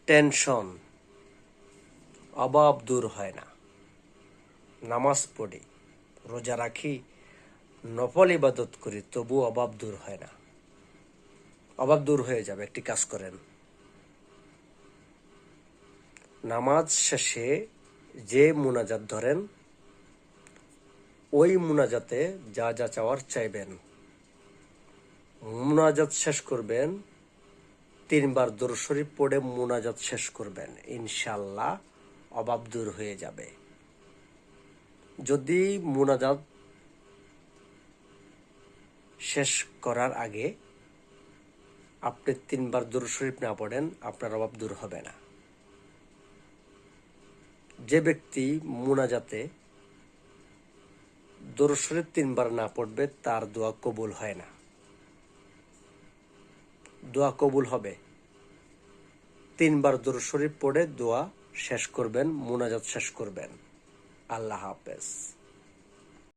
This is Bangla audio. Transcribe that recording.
টেনশন, অভাব দূর হয় না। নামাজ পড়ি, রোজা রাখি, নফল ইবাদত করি, তবু অভাব দূর হয় না। অভাব দূর হয়ে যাবে। একটি কাজ করেন, নামাজ শেষে যে মুনাজাত ধরেন, ওই মুনাজাতে যা যা চাওয়ার চাইবেন। মুনাজাত শেষ করবেন, 3 বার দরুদ শরীফ পড়ে মুনাজাত শেষ করবেন, ইনশাল্লাহ অভাব দূর হয়ে যাবে। যদি মুনাজাত শেষ করার আগে আপনি 3 বার দরুদ শরীফ না পড়েন, আপনার অভাব দূর হবে না। যে ব্যক্তি মুনাজাতে দরুদ শরীফ 3 বার না পড়বে, তার দোয়া কবুল হয় না। দোয়া কবুল হবে, 3 বার দরুদ শরীফ পড়ে দোয়া শেষ করবেন, মুনাজাত শেষ করবেন। আল্লাহ হাফেজ।